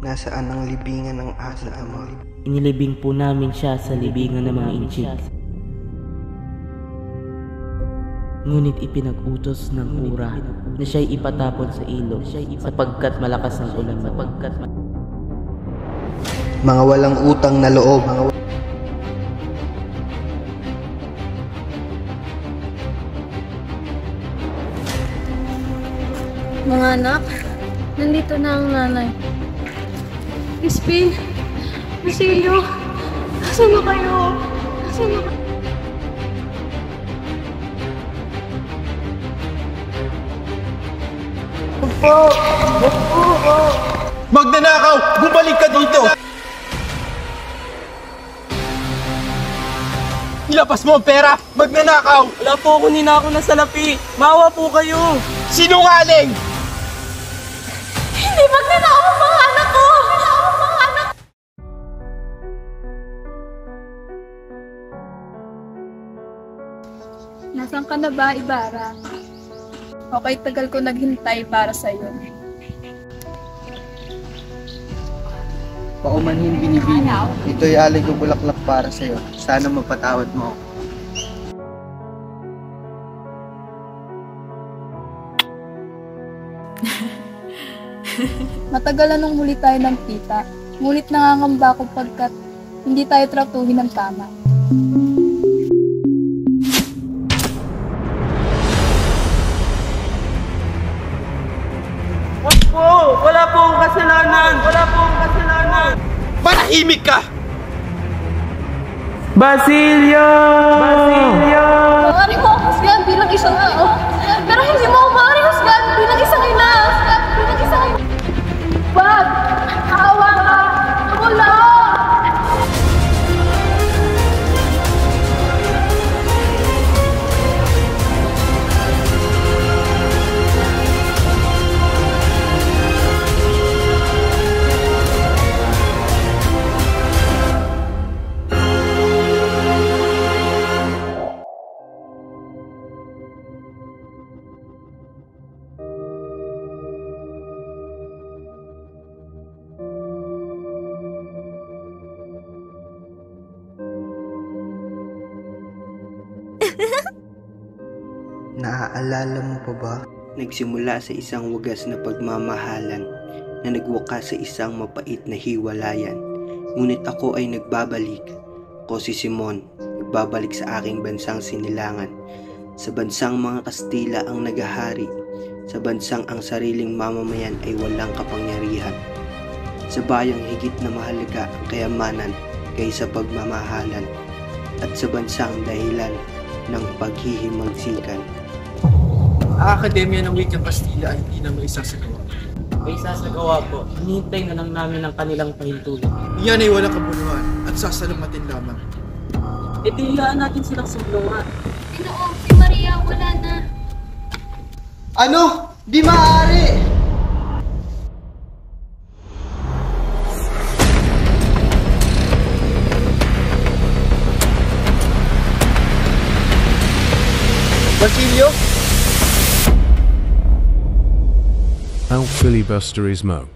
Nasaan ang libingan ng asa, Ama? Inilibing po namin siya sa libingan ng mga inchik. Ngunit ipinag-utos ng kura na siya'y ipatapon sa ilog sapagkat malakas ang ulan. Mga walang utang na loob. Mga anak, nandito na ang nanay. Crispin, Basilio, nasaan na kayo? Nasaan na kayo? Magnanakaw! Bumalik ka dito! Ilapas mo ang pera! Magnanakaw! Wala po ako ninako na salapi. Maawa po kayo. Sinungaling! Hindi magnanakaw ang mga anak ko! Nasaan ka na ba, Ibarra? Okay, tagal ko naghintay para sa'yo. Paumanhin binibini. Ito'y alay ko bulaklak para sa'yo. Sana mapatawad mo ako. Matagal na nung huli tayo ng kita. Ngunit nangangamba ko pagkat hindi tayo tratuhin ng tama. Wala po akong kasalanan. Manahimik ka! Basilio! Maaari mo ako husgan bilang isang tao. Pero hindi mo ako maaari husgan bilang isang ina. Wag! Awa ka! Ako lang! Naaalala mo pa ba? Nagsimula sa isang wagas na pagmamahalan na nagwakas sa isang mapait na hiwalayan. Ngunit ako ay nagbabalik. Ako si Simon, nagbabalik sa aking bansang sinilangan. Sa bansang mga Kastila ang nagahari. Sa bansang ang sariling mamamayan ay walang kapangyarihan. Sa bayang higit na mahalaga ang kayamanan kaysa pagmamahalan. At sa bansang dahilan ng paghihimagsikan. Ang Akademya ng Wikang Kastila ay hindi na maisasagawa. May sasagawa po. Hinihintay na lang namin ang kanilang pahintulot. Iyan ay walang kabuluhan at sasalamatin lamang. E tihiyaan natin silang sumbungan. Ginoo, si Maria wala na. Ano? Di maaari! Basilio? How filibuster is Mo.